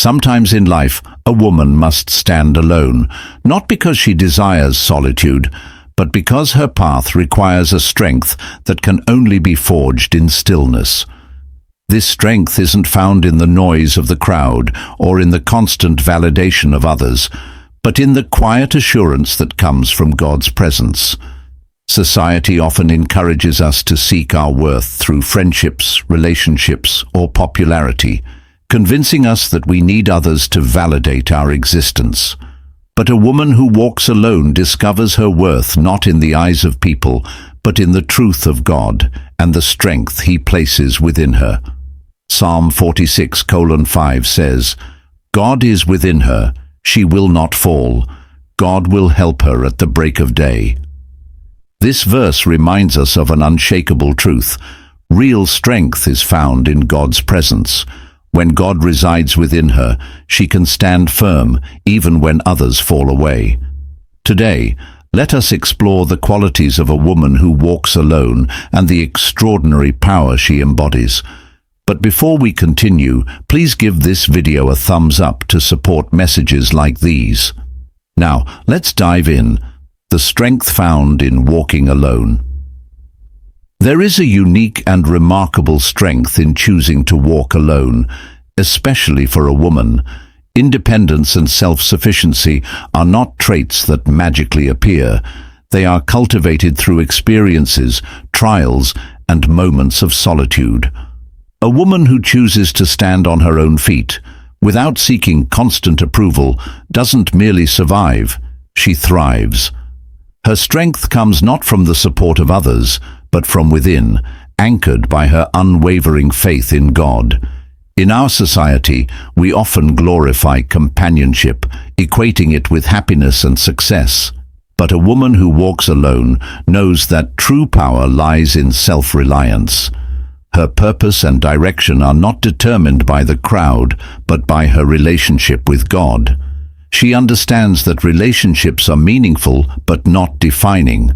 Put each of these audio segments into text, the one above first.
Sometimes in life, a woman must stand alone, not because she desires solitude, but because her path requires a strength that can only be forged in stillness. This strength isn't found in the noise of the crowd or in the constant validation of others, but in the quiet assurance that comes from God's presence. Society often encourages us to seek our worth through friendships, relationships, or popularity, convincing us that we need others to validate our existence. But a woman who walks alone discovers her worth not in the eyes of people, but in the truth of God and the strength He places within her. Psalm 46:5 says, "God is within her, she will not fall. God will help her at the break of day." This verse reminds us of an unshakable truth. Real strength is found in God's presence. When God resides within her, she can stand firm even when others fall away. Today, let us explore the qualities of a woman who walks alone and the extraordinary power she embodies. But before we continue, please give this video a thumbs up to support messages like these. Now, let's dive in. The strength found in walking alone. There is a unique and remarkable strength in choosing to walk alone, especially for a woman. Independence and self-sufficiency are not traits that magically appear. They are cultivated through experiences, trials, and moments of solitude. A woman who chooses to stand on her own feet, without seeking constant approval, doesn't merely survive, she thrives. Her strength comes not from the support of others, but from within, anchored by her unwavering faith in God. In our society, we often glorify companionship, equating it with happiness and success. But a woman who walks alone knows that true power lies in self-reliance. Her purpose and direction are not determined by the crowd, but by her relationship with God. She understands that relationships are meaningful but not defining.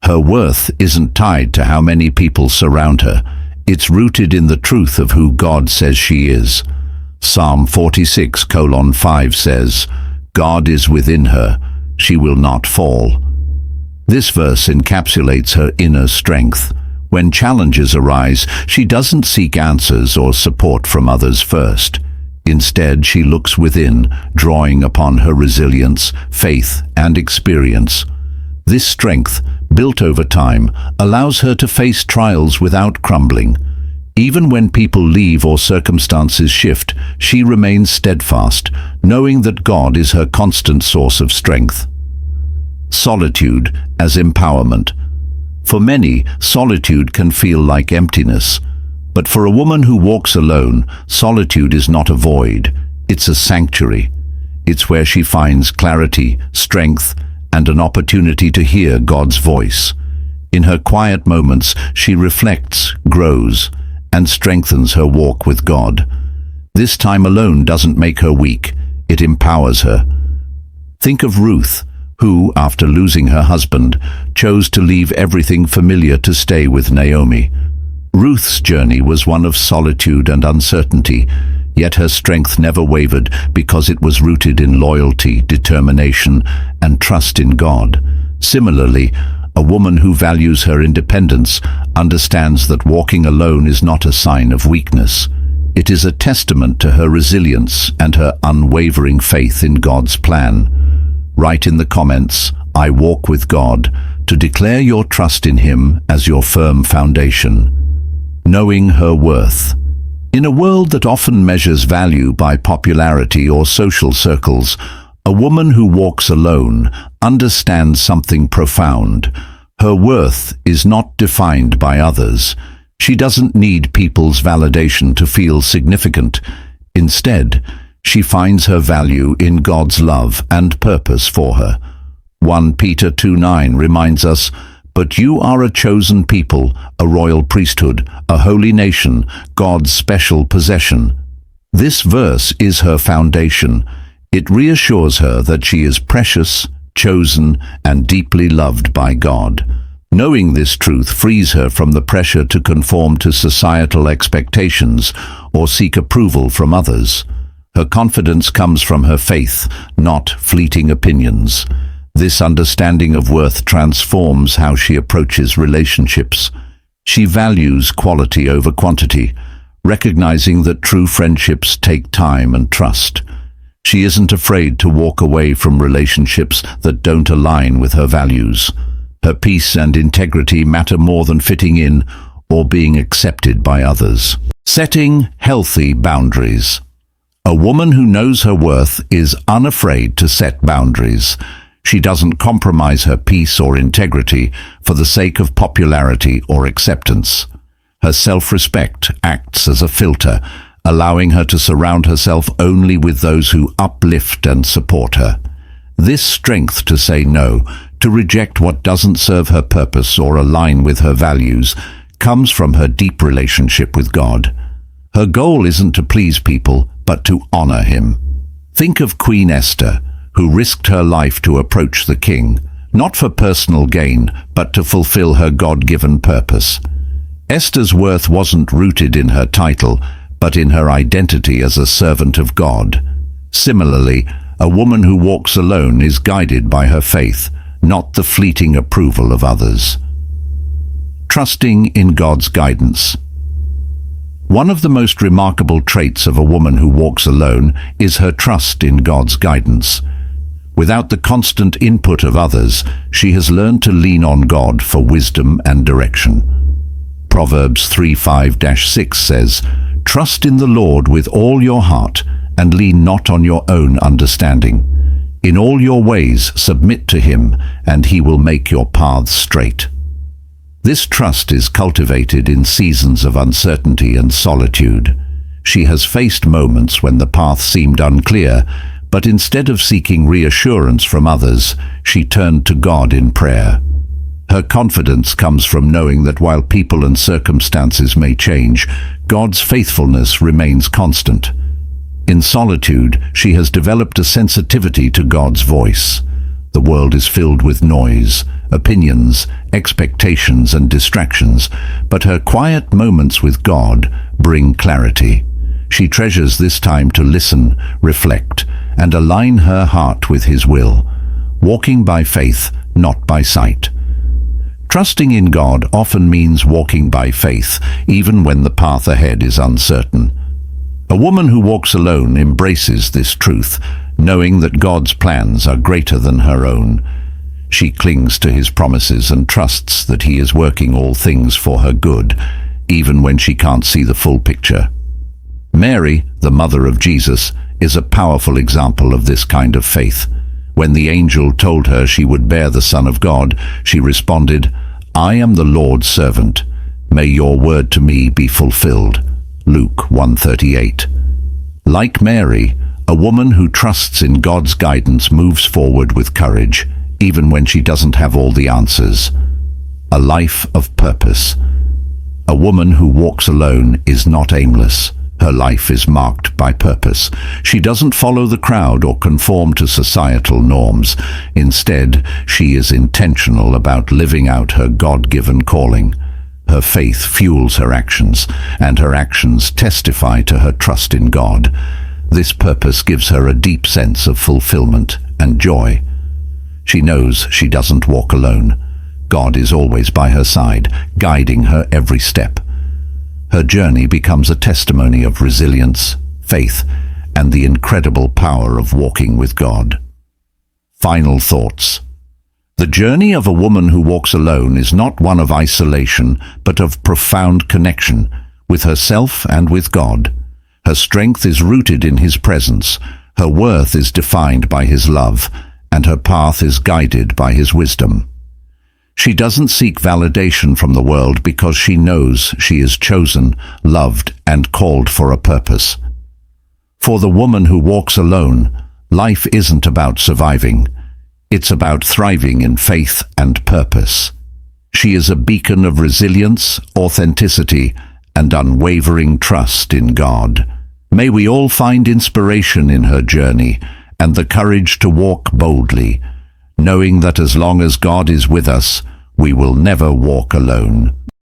Her worth isn't tied to how many people surround her. It's rooted in the truth of who God says she is. Psalm 46:5 says, "God is within her, she will not fall." This verse encapsulates her inner strength. When challenges arise, she doesn't seek answers or support from others first. Instead, she looks within, drawing upon her resilience, faith, and experience. This strength, built over time, allows her to face trials without crumbling. Even when people leave or circumstances shift, she remains steadfast, knowing that God is her constant source of strength. Solitude as empowerment. For many, solitude can feel like emptiness. But for a woman who walks alone, solitude is not a void, it's a sanctuary. It's where she finds clarity, strength, and an opportunity to hear God's voice. In her quiet moments, she reflects, grows, and strengthens her walk with God. This time alone doesn't make her weak, it empowers her. Think of Ruth, who, after losing her husband, chose to leave everything familiar to stay with Naomi. Ruth's journey was one of solitude and uncertainty, yet her strength never wavered because it was rooted in loyalty, determination, and trust in God. Similarly, a woman who values her independence understands that walking alone is not a sign of weakness. It is a testament to her resilience and her unwavering faith in God's plan. Write in the comments, "I walk with God," to declare your trust in Him as your firm foundation. Knowing her worth. In a world that often measures value by popularity or social circles, a woman who walks alone understands something profound. Her worth is not defined by others. She doesn't need people's validation to feel significant. Instead, she finds her value in God's love and purpose for her. 1 Peter 2:9 reminds us, "But you are a chosen people, a royal priesthood, a holy nation, God's special possession." This verse is her foundation. It reassures her that she is precious, chosen, and deeply loved by God. Knowing this truth frees her from the pressure to conform to societal expectations or seek approval from others. Her confidence comes from her faith, not fleeting opinions. This understanding of worth transforms how she approaches relationships. She values quality over quantity, recognizing that true friendships take time and trust. She isn't afraid to walk away from relationships that don't align with her values. Her peace and integrity matter more than fitting in or being accepted by others. Setting healthy boundaries. A woman who knows her worth is unafraid to set boundaries. She doesn't compromise her peace or integrity for the sake of popularity or acceptance. Her self-respect acts as a filter, allowing her to surround herself only with those who uplift and support her. This strength to say no, to reject what doesn't serve her purpose or align with her values, comes from her deep relationship with God. Her goal isn't to please people, but to honor Him. Think of Queen Esther, who risked her life to approach the king, not for personal gain, but to fulfill her God-given purpose. Esther's worth wasn't rooted in her title, but in her identity as a servant of God. Similarly, a woman who walks alone is guided by her faith, not the fleeting approval of others. Trusting in God's guidance. One of the most remarkable traits of a woman who walks alone is her trust in God's guidance. Without the constant input of others, she has learned to lean on God for wisdom and direction. Proverbs 3:5-6 says, "Trust in the Lord with all your heart, and lean not on your own understanding. In all your ways submit to Him, and He will make your paths straight." This trust is cultivated in seasons of uncertainty and solitude. She has faced moments when the path seemed unclear, but instead of seeking reassurance from others, she turned to God in prayer. Her confidence comes from knowing that while people and circumstances may change, God's faithfulness remains constant. In solitude, she has developed a sensitivity to God's voice. The world is filled with noise, opinions, expectations, and distractions, but her quiet moments with God bring clarity. She treasures this time to listen, reflect, and align her heart with His will, walking by faith, not by sight. Trusting in God often means walking by faith, even when the path ahead is uncertain. A woman who walks alone embraces this truth, knowing that God's plans are greater than her own. She clings to His promises and trusts that He is working all things for her good, even when she can't see the full picture. Mary, the mother of Jesus, is a powerful example of this kind of faith. When the angel told her she would bear the Son of God, she responded, "I am the Lord's servant. May your word to me be fulfilled." Luke 1:38. Like Mary, a woman who trusts in God's guidance moves forward with courage, even when she doesn't have all the answers. A life of purpose. A woman who walks alone is not aimless. Her life is marked by purpose. She doesn't follow the crowd or conform to societal norms. Instead, she is intentional about living out her God-given calling. Her faith fuels her actions, and her actions testify to her trust in God. This purpose gives her a deep sense of fulfillment and joy. She knows she doesn't walk alone. God is always by her side, guiding her every step. Her journey becomes a testimony of resilience, faith, and the incredible power of walking with God. Final thoughts. The journey of a woman who walks alone is not one of isolation, but of profound connection with herself and with God. Her strength is rooted in His presence, her worth is defined by His love, and her path is guided by His wisdom. She doesn't seek validation from the world because she knows she is chosen, loved, and called for a purpose. For the woman who walks alone, life isn't about surviving. It's about thriving in faith and purpose. She is a beacon of resilience, authenticity, and unwavering trust in God. May we all find inspiration in her journey and the courage to walk boldly, knowing that as long as God is with us, we will never walk alone.